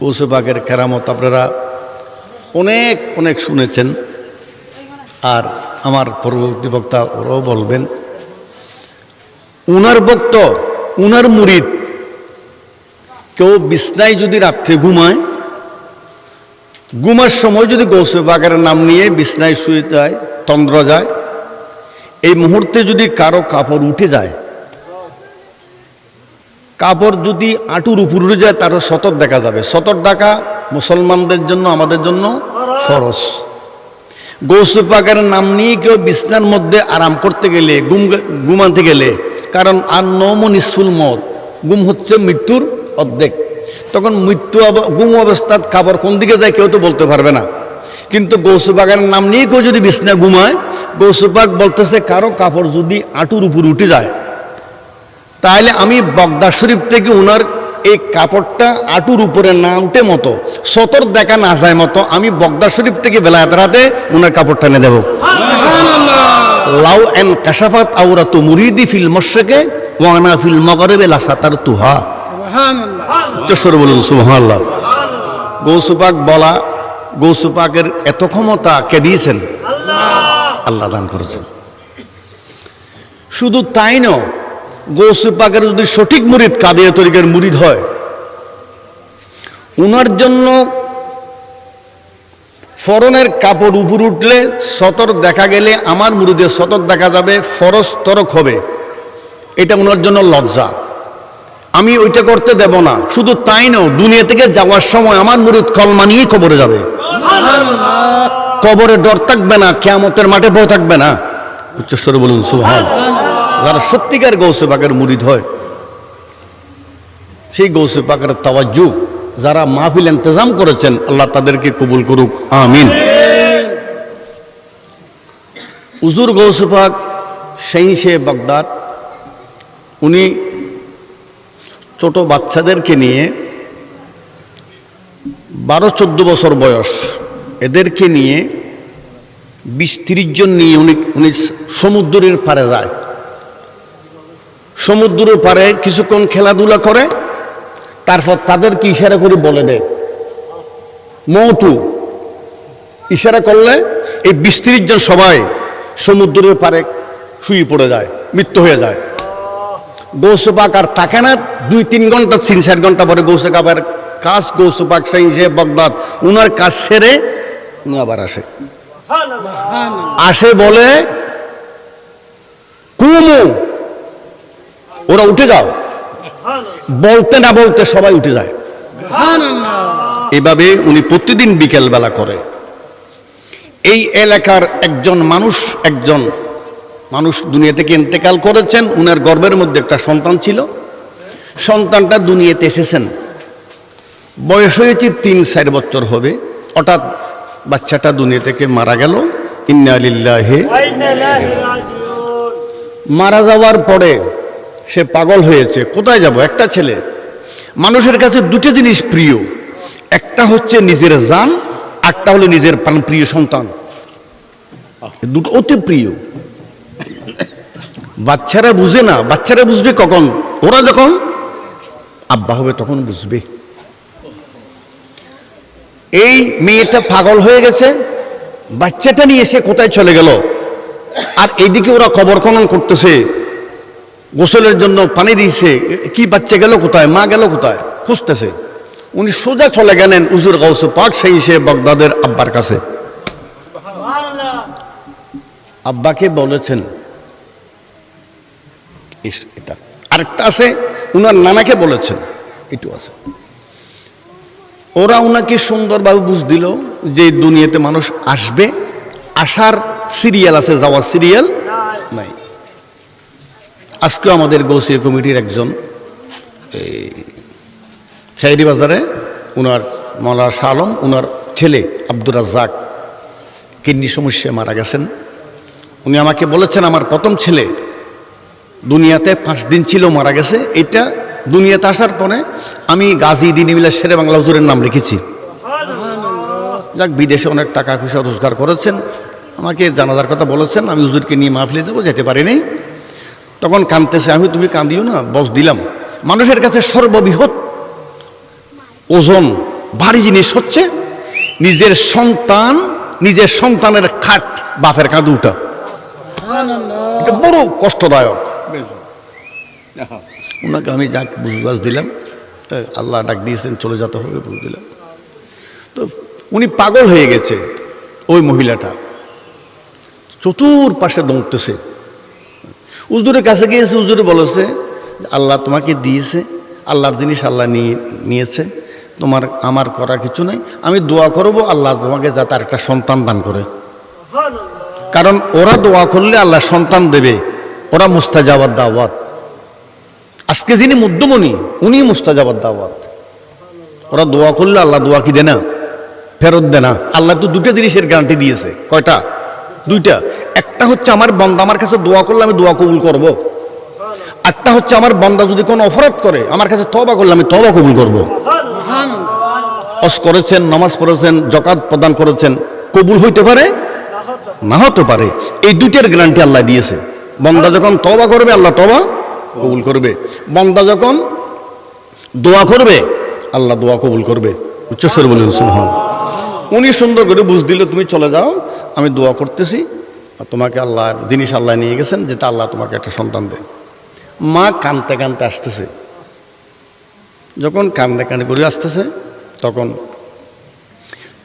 গৌসে পাকের কেরামত আপনারা অনেক অনেক শুনেছেন, আর আমার পরবর্তী বক্তা ওরাও বলবেন। উনার ভক্ত, উনার মুরিদ কেউ বিছনায় যদি রাত্রে ঘুমায়, ঘুমার সময় যদি গৌসে পাকের নাম নিয়ে বিছনায় শুয়ে যায়, তন্দ্র যায়, এই মুহূর্তে যদি কারো কাপড় উঠে যায়, কাপড় যদি আঁটুর উপর উঠে যায়, তারও সতর দেখা যাবে। সতর ডাকা মুসলমানদের জন্য, আমাদের জন্য ফরজ। গৌসে পাকের নাম নিয়ে কেউ বিছনার মধ্যে আরাম করতে গেলে, ঘুমাতে গেলে, কারণ আর নৌম নিসফুল মত, ঘুম হচ্ছে মৃত্যুর অর্ধেক। তখন ঘুম অবস্থায় কাপড় কোন দিকে যায় কেউ তো বলতে পারবে না। কিন্তু গৌসে পাকের নাম নিয়ে কেউ যদি বিছনা ঘুমায়, গৌসে পাক বলতেছে কারো কাপড় যদি আঁটুর উপর উঠে যায়, তাহলে আমি বগদাদ শরীফ থেকে উনার এই কাপড়টা আঁটুর উপরে না উঠে মতো, সতর দেখা না যায় মতো, আমি বগদাদ শরীফ থেকে বেলায়েত রাতে উনার কাপড়টা এনে দেব। লাউ এন কাশাফাত আওরাতু মুরিদি ফিল মশরিকে ওয়া আনা ফিল মাগরিবি লা সাতারতুহা। সুবহানাল্লাহ, চশর বলুন সুবহানাল্লাহ। গৌসে পাক বলা, গৌসে পাকের এত ক্ষমতা কে দিয়েছেন? আল্লাহ দান করেছেন। শুধু তাই নয়, গৌসে পাকের যদি সঠিক মুরিদ, কাদিয়া তরিকার মুরিদ হয়, উনার জন্য ফরনের কাপড় উপর উঠলে সতর দেখা গেলে আমার মুরিদের সতর দেখা যাবে, ফরজ তরক হবে, এটা উনার জন্য লজ্জা। আমি ওইটা করতে দেব না। শুধু তাই নয়, দুনিয়া থেকে যাওয়ার সময় আমার মুরিদ কলমা নিয়ে কবরে যাবে। কবরে ডর থাকবে না, কিয়ামতের মাঠে ভয় থাকবে না। উচ্চস্বরে বলুন সুবহানাল্লাহ। যারা সত্যিকার গৌসে পাকের মুরিদ হয়, সেই গৌসে পাকের তাওয়াজ্জু যারা মাহফিল ইন্তজাম করেছেন, আল্লাহ তাদেরকে কবুল করুক, আমিন। হুজুর গৌসে পাক শাইখে বাগদাদ, উনি ছোট বাচ্চাদেরকে নিয়ে 12-14 বছর বয়স, এদেরকে নিয়ে 20-30 জন নিয়ে উনি সমুদ্রের পাড়ে যায়। সমুদ্রের পাড়ে কিছুক্ষণ খেলাধুলা করে, তারপর তাদেরকে ইশারা করে বলে দেয় মওতু। ইশারা করলে এই 20-30 জন সবাই সমুদ্রের পাড়ে শুয়ে পড়ে যায়, মৃত্যু হয়ে যায়। গৌসে পাক আর থাকে না, 2-3 ঘন্টা 3-4 ঘন্টা পরে গৌসে পাকের কাজ, গৌসে পাক শাইখে বাগদাদ উনার কাজ সেরে উনি আবার আসে বলে কুমু, ওরা উঠে যাও। বলতে না বলতে সবাই উঠে যায়। এভাবে উনি প্রতিদিন বিকেল বেলা করে। এই এলাকার একজন মানুষ দুনিয়া থেকে ইন্তেকাল করেছেন। উনার গর্ভের মধ্যে একটা সন্তান ছিল। সন্তানটা দুনিয়াতে এসেছেন, বয়স হয়েছে 3-4 বছর হবে। হঠাৎ বাচ্চাটা দুনিয়া থেকে মারা গেল। ইন্না লিল্লাহি ওয়া ইন্না ইলাইহি রাজিউন। মারা যাওয়ার পরে সে পাগল হয়েছে, কোথায় যাব? একটা ছেলে, মানুষের কাছে দুটো জিনিস প্রিয়, একটা হচ্ছে নিজের জান, একটা হলো নিজের প্রাণপ্রিয় সন্তান। দুটো অতি প্রিয়। বাচ্চারা বুঝে না। বাচ্চারা বুঝবে কখন? ওরা যখন আব্বা হবে তখন বুঝবে। এই মেয়েটা পাগল হয়ে গেছে, বাচ্চাটা নিয়ে সে কোথায় চলে গেল। আর এইদিকে ওরা কবর খনন করতেছে, গোসলের জন্য পানি দিয়েছে, কি বাচ্চা গেল কোথায়, মা গেল কোথায়, খুঁজতেছে। উনি সোজা চলে গেলেন হুজুর গাউসে পাক শাইখে বাগদাদের আব্বার কাছে। আব্বাকে বলেছেন এটা। আরেকটা আছে, উনার নানাকে বলেছেন, একটু আছে। ওরা উনাকে সুন্দরভাবে বুঝ দিল যে দুনিয়াতে মানুষ আসবে, আসার সিরিয়াল আছে, যাওয়ার সিরিয়াল নাই। আজকেও আমাদের গৌসিয়া কমিটির একজন চাইরি বাজারে উনার মৌলানা শাহ আলম, উনার ছেলে আব্দুর রাজ্জাক কিডনি সমস্যায় মারা গেছেন। উনি আমাকে বলেছেন আমার প্রথম ছেলে দুনিয়াতে 5 দিন ছিল, মারা গেছে। এটা দুনিয়াতে আসার পরে আমি গাজী দিনিমিল্লা শেরে বাংলা হুজুরের নাম রেখেছি। যাক, বিদেশে অনেক টাকা পয়সা রোজগার করেছেন, আমাকে জানাজার কথা বলেছেন। আমি হুজুরকে নিয়ে মাহফিলে যাবো, যেতে পারিনি। তখন কাঁদতেছে, আমি তুমি কাঁদিও না, বস দিলাম। মানুষের কাছে সর্ববৃহৎ ওজন ভারী জিনিস হচ্ছে নিজের সন্তানের খাট বাপের কাঁধে উঠা। এটা বড় কষ্টদায়ক। ওনাকে আমি যাক বুঝবাস দিলাম, আল্লাহ ডাক দিয়েছেন চলে যেতে হবে, বুঝ দিলাম। তো উনি পাগল হয়ে গেছে, ওই মহিলাটা চতুর্পাশে দৌড়তেছে। হুজুরের কাছে গিয়েছে, হুজুরে বলেছে আল্লাহ তোমাকে দিয়েছে, আল্লাহর জিনিস আল্লাহ নিয়েছে, আমার করার কিছু নাই, আমি দোয়া করব আল্লাহ তোমাকে যাতে আরেকটা সন্তান দান করে। কারণ ওরা দোয়া করলে আল্লাহ সন্তান দেবে, ওরা মুস্তাজাবাত দাওয়াত। আজকে যিনি মধ্যমণি উনি মুস্তাজাবাত দাওয়াত। ওরা দোয়া করলে আল্লাহ দোয়া কি দেয় না, ফেরত দেয় না। আল্লাহ তো দুটো জিনিসের গ্যারান্টি দিয়েছে। কয়টা? দুইটা। একটা হচ্ছে আমার বান্দা আমার কাছে দোয়া করলে আমি দোয়া কবুল করব। একটা হচ্ছে আমার বান্দা যদি কোনো অপরাধ করে আমার কাছে তওবা করলে আমি তওবা কবুল করব। হজ করেছেন, নামাজ পড়েছেন, যাকাত প্রদান করেছেন, কবুল হইতে পারে, না হতে পারে। এই দুইটার গ্যারান্টি আল্লাহ দিয়েছে। বান্দা যখন তওবা করবে আল্লাহ তওবা কবুল করবে, বান্দা যখন দোয়া করবে আল্লাহ দোয়া কবুল করবে। উচ্চস্বরে বলুন সুবহান। উনি সুন্দর করে বুঝ দিল, তুমি চলে যাও, আমি দোয়া করতেছি, তোমাকে আল্লাহর জিনিস আল্লাহ নিয়ে গেছেন, যেটা আল্লাহ তোমাকে একটা সন্তান দেয়। মা কাঁদতে কাঁদতে আসতেছে। যখন কান্দে কান্দে করে আসতেছে তখন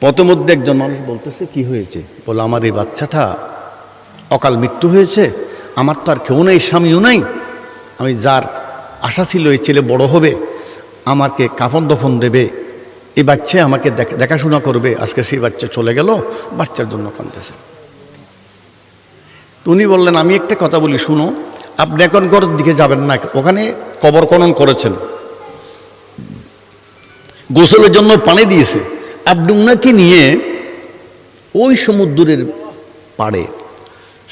পথমধ্যে একজন মানুষ বলতেছে কি হয়েছে? বলে আমার এই বাচ্চাটা অকাল মৃত্যু হয়েছে, আমার তো আর কেউ নেই, স্বামীও নাই, আমি যার আশা ছিল এই ছেলে বড় হবে, আমাকে কাফন দফন দেবে, এই বাচ্চা আমাকে দেখাশোনা করবে, আজকে সেই বাচ্চা চলে গেল, বাচ্চার জন্য কাঁদতেছে। উনি বললেন আমি একটা কথা বলি শুনো, আপনি এখন ঘরের দিকে যাবেন না, ওখানে কবর খনন করেছেন, গোসলের জন্য পানি দিয়েছে, আপনি উনাকে নিয়ে ওই সমুদ্রের পাড়ে,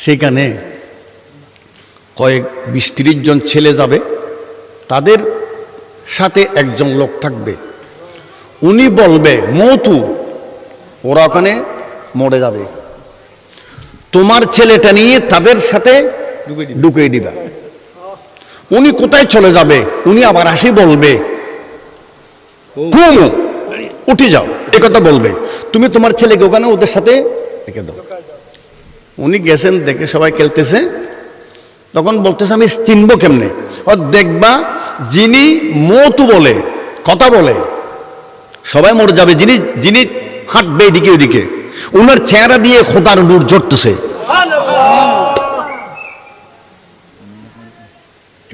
সেখানে কয়েক 20-30 জন ছেলে যাবে, তাদের সাথে একজন লোক থাকবে, উনি বলবে মৌতু, ওরা ওখানে মরে যাবে, তোমার ছেলেটা নিয়ে তাদের সাথে ঢুকিয়ে দিবা। উনি কোথায় চলে যাবে, উনি আবার আসি বলবে কুমু উঠে যাও, এ কথা বলবে, তুমি তোমার ছেলেকে ওখানে ওদের সাথে রেখে দাও। উনি গেছেন, দেখে সবাই খেলতেছে, তখন বলতেছে আমি চিনবো কেমনে? ও দেখবা যিনি মৌতু বলে কথা বলে সবাই মরে যাবে, যিনি যিনি হাঁটবে এদিকে ওদিকে, উনার চেহারা দিয়ে খোদার নূর ঝরতেছে,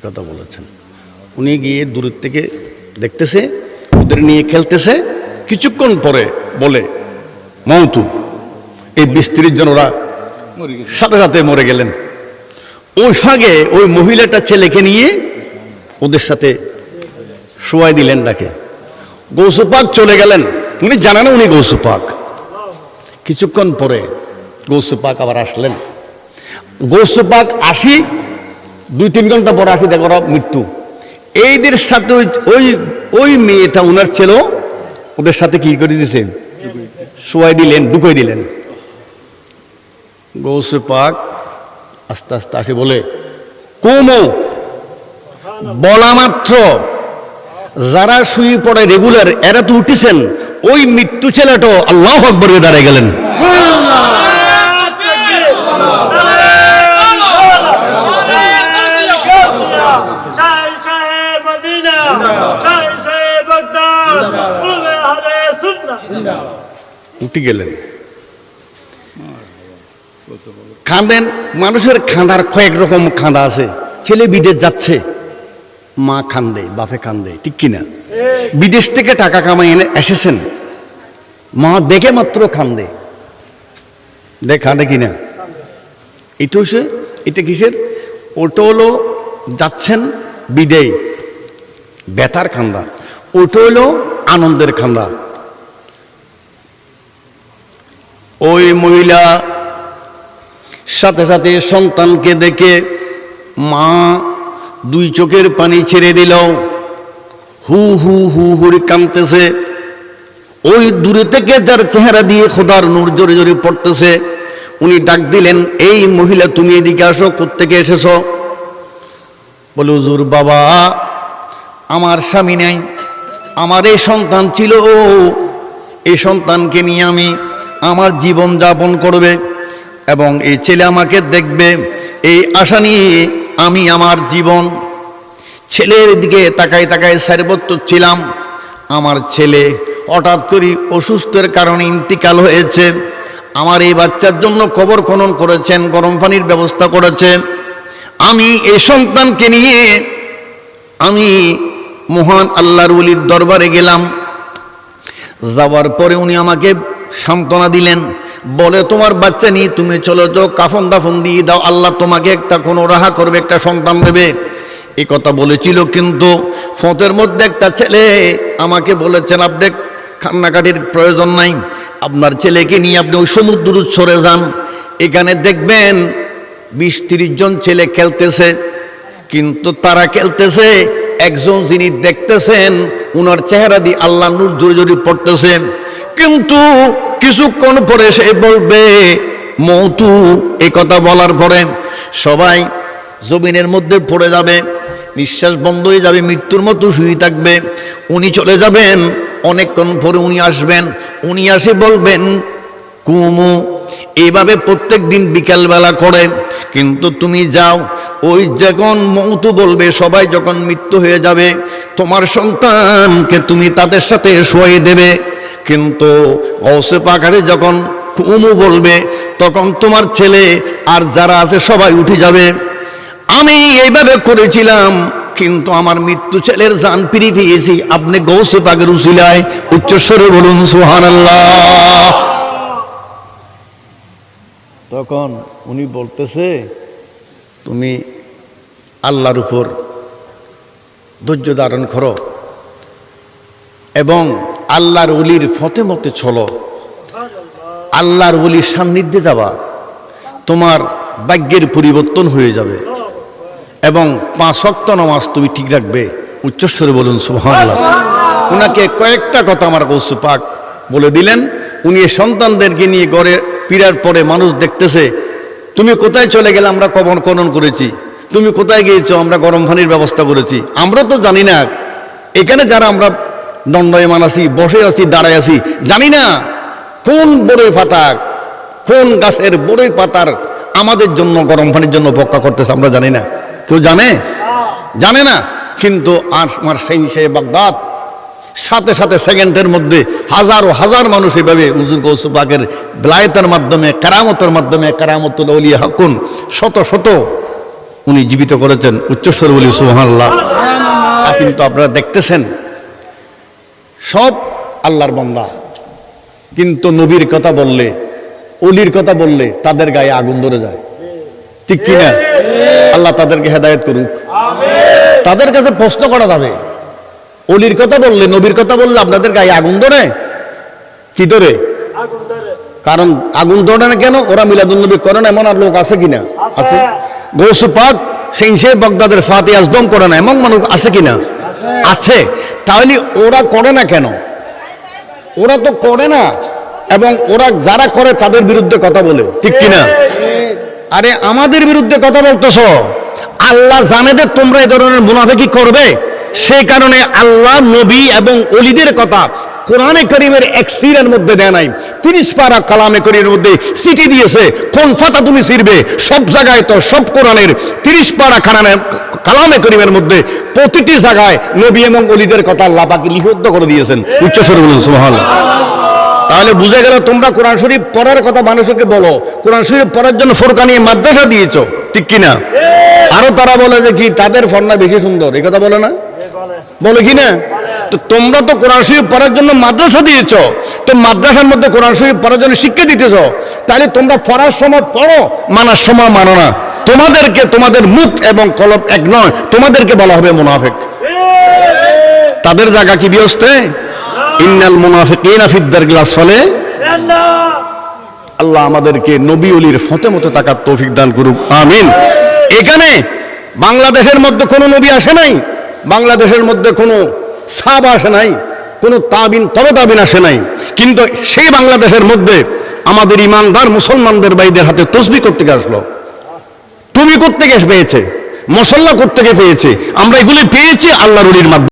কথা বলেছেন। উনি গিয়ে দূরের থেকে দেখতেছে, ওদের নিয়ে খেলতেছে, কিছুক্ষণ পরে বলে মৌতু, এই 20-30 জন ওরা সাথে সাথে মরে গেলেন। ওই ফাঁকে ওই মহিলাটা ছেলেকে নিয়ে ওদের সাথে শোয়াই দিলেন, ডাকে গৌসে পাক চলে গেলেন। উনি জানেন উনি গৌসে পাক। কিছুক্ষণ পরে গৌসে পাক আবার আসলেন। গৌসে পাক আসি 2-3 ঘন্টা পরে আসি, দেখো মৃত্যু। এইদের সাথে ওই ওই মেয়েটা ওনার ছিল, ওদের সাথে কি করে দিছে, শোয়াই দিলেন, ঢুকাই দিলেন। গৌসে পাক আস্তে আস্তে আসে বলে কুমু, বলা মাত্র যারা শুয়ে পড়ে রেগুলার এরা তো উঠেছেন, ওই মৃত্যু ছেলেটা আল্লাহু আকবার বলে দাঁড়ায় গেলেন। উঠে গেলেন, কাঁদেন। মানুষের খাঁদার কয়েক রকম খাঁদা আছে। ছেলে বিদেশ যাচ্ছে, মা কান্দে, বাপে কান্দে, ঠিক কিনা? বিদেশ থেকে টাকা কামাই এনে এসেছেন, মা দেখে মাত্র কান্দে, কাঁদে কিনা? এটা হচ্ছে, এটা কিসের? ওটা হলো যাচ্ছেন বিদেয়, ব্যথার কান্দা। ওটা হলো আনন্দের কান্দা। ওই মহিলা সাথে সাথে সন্তানকে দেখে মা 2 চোখের পানি ছেড়ে দিল, হু হু হু হুরে কাঁদতেছে। ওই দূরে থেকে যার চেহারা দিয়ে খোদার নূর জোরে জোরে পড়তেছে, উনি ডাক দিলেন, এই মহিলা তুমি এদিকে আসো, কোত্থেকে এসেছ? বলে হুজুর বাবা আমার স্বামী নাই, আমার এই সন্তান ছিল, এই সন্তানকে নিয়ে আমি আমার জীবন যাপন করবে এবং এই ছেলে আমাকে দেখবে, এই আশা নিয়ে আমি আমার জীবন ছেলের দিকে তাকাই তাকাই সারিবদ্ধ ছিলাম। আমার ছেলে হঠাৎ করে অসুস্থের কারণে ইন্তিকাল হয়েছে। আমার এই বাচ্চার জন্য কবর খনন করেছেন, গরম পানির ব্যবস্থা করেছে। আমি এই সন্তানকে নিয়ে আমি মহান আল্লাহর ওলির দরবারে গেলাম। যাওয়ার পরে উনি আমাকে সান্ত্বনা দিলেন, বলে তোমার বাচ্চা নিয়ে তুমি চলে যাও, কাফন দাফন দিয়ে দাও, আল্লাহ তোমাকে একটা কোনো রাহা করবে, একটা সন্তান দেবে। এই কথা বলেছিল, কিন্তু ফতের মধ্যে একটা ছেলে আমাকে বলেছেন, আপনি কান্নাকাটির প্রয়োজন নাই, আপনার ছেলেকে নিয়ে আপনি ওই সমুদ্র সরে যান, এখানে দেখবেন 20-30 জন ছেলে খেলতেছে। কিন্তু তারা খেলতেছে, একজন যিনি দেখতেছেন উনার চেহারা দিয়ে আল্লাহ নূর জোরে জোরে পড়তেছে, কিন্তু কিছুক্ষণ পরে সে বলবে মৌতু। এই কথা বলার পরে সবাই জমিনের মধ্যে পড়ে যাবে, নিঃশ্বাস বন্ধ হয়ে যাবে, মৃত্যুর মতো শুয়ে থাকবে। উনি চলে যাবেন, অনেকক্ষণ পরে উনি আসবেন, উনি আসে বলবেন কুমু। এইভাবে প্রত্যেক দিন বিকালবেলা করে। কিন্তু তুমি যাও, ওই যখন মৌতু বলবে, সবাই যখন মৃত্যু হয়ে যাবে, তোমার সন্তানকে তুমি তাদের সাথে শুয়ে দেবে। কিন্তু গৌসে পাকারে যখন কুমু বলবে, তখন তোমার ছেলে আর যারা আছে সবাই উঠে যাবে। আমি এইভাবে করেছিলাম, কিন্তু আমার মৃত্যু ছেলের জান ফিরে পেয়েছি। আপনি গৌসে পাকের উসিলায় উচ্চস্বরে বলুন সুবহানাল্লাহ। তখন উনি বলতেছে, তুমি আল্লাহর উপর ধৈর্য ধারণ করো এবং আল্লাহর ওলির ফতে মতে চলো, আল্লাহর ওলির সান্নিধ্যে যাবা, তোমার ভাগ্যের পরিবর্তন হয়ে যাবে এবং 5 ওয়াক্ত নামাজ তুমি ঠিক রাখবে। উচ্চস্বরে বলুন সুবহানাল্লাহ। ওনাকে কয়েকটা কথা আমার গৌসে পাক বলে দিলেন। উনি সন্তানদেরকে নিয়ে ঘরে ফিরার পরে মানুষ দেখতেছে, তুমি কোথায় চলে গেলে, আমরা কবর খনন করেছি, তুমি কোথায় গিয়েছো, আমরা গরম পানির ব্যবস্থা করেছি। আমরা তো জানি না এখানে যারা আমরা দণ্ডায়মান আছি, বসে আছি, দাঁড়ায় আছি, জানি না কোন বড়ই পাতা, কোন গাছের বড়ই পাতার আমাদের জন্য গরম পানির জন্য অপেক্ষা করতেছে, আমরা জানি না। কেউ জানে? জানে না। কিন্তু আমার সেই বাগদাদ সাথে সাথে সেকেন্ডের মধ্যে হাজার হাজার মানুষ এভাবে হুজুর গৌসে পাকের বেলায়েতের মাধ্যমে, কারামতের মাধ্যমে, কারামতুল আউলিয়া হাকুন শত শত উনি জীবিত করেছেন। উচ্চস্বর বলি সুবহানাল্লাহ। কিন্তু আপনারা দেখতেছেন সব আল্লাহর বান্দা, কিন্তু নবীর কথা বললে, অলির কথা বললে তাদের গায়ে আগুন ধরে যায়, ঠিক কিনা? আল্লাহ তাদেরকে হেদায়েত করুক। তাদের কাছে প্রশ্ন করা যাবে, অলির কথা বললে, নবীর কথা বললে আপনাদের গায়ে আগুন ধরে? কি ধরে? কারণ আগুন ধরে না কেন? ওরা মিলাদুন নবী করে না, এমন আর লোক আছে কিনা? আছে। গৌসে পাক সেই বাগদাদের ফাতিহা আজদম করে না, এমন মানুষ আছে কিনা? আছে। তাহলে ওরা করে না কেন? ওরা তো করে না, এবং ওরা যারা করে তাদের বিরুদ্ধে কথা বলে, ঠিক কিনা? আরে আমাদের বিরুদ্ধে কথা বলতেছ, আল্লাহ জানে যে তোমরা এই ধরনের মুনাফিকি করবে, সেই কারণে আল্লাহ নবী এবং ওলিদের কথা কোরআনে কারীমের এক সূরার মধ্যে দেয় নাই, 30 পারা কালামে কারীমের মধ্যে চিঠি দিয়েছে। কোন ফাতা তুমি ছিড়বে? সব জায়গায় তো সব কোরআনের 30 পারা কালামে কারীমের মধ্যে প্রতিটি জায়গায় নবী এবং ওলিদের কথা আল্লাহ পাক লিপিবদ্ধ করে দিয়েছেন। উচ্চস্বরে বলুন সুবহানাল্লাহ। তাহলে বুঝে গেল তোমরা কোরআন শরীফ পড়ার কথা মানুষকে বলো, কোরআন শরীফ পড়ার জন্য ফুরকানি মাদ্রাসা দিয়েছো, ঠিক কিনা? আরো তারা বলে যে কি তাদের ফর্না বেশি সুন্দর, এই কথা বলে না? বলে কি না? তো তোমরা তো কোরআন শরীফ পড়ার জন্য মাদ্রাসা দিয়েছো, তো মাদ্রাসার মধ্যে কোরআন শরীফ পড়ার জন্য শিক্ষা দিতেছো, তাহলে তোমরা পড়ার সময় পড়ো, মানার সময় মানো না। তোমাদেরকে, তোমাদের মুখ এবং কলব এক নয়, তোমাদেরকে বলা হবে মুনাফিক। তাদের জায়গা কি বিয়স্তে? ইন্নাল মুনাফিকিনা ফিদ দারকিল আসফালে। আল্লাহ আমাদেরকে নবী ওলির ফতে মতো তাকার তৌফিক দান করুক, আমিন। এখানে বাংলাদেশের মধ্যে কোনো নবী আসে নাই, বাংলাদেশের মধ্যে কোনো সাহাবা আসে নাই, কোনো তাবিন তবে তাবিন আসে নাই, কিন্তু সেই বাংলাদেশের মধ্যে আমাদের ইমানদার মুসলমানদের ভাইদের হাতে তসবিহ করতে আসলো। তুমি করতে পেয়েছে, মুসল্লা করতে পেয়েছে, আমরা এগুলি পেয়েছি আল্লাহর ওলির মাধ্যমে।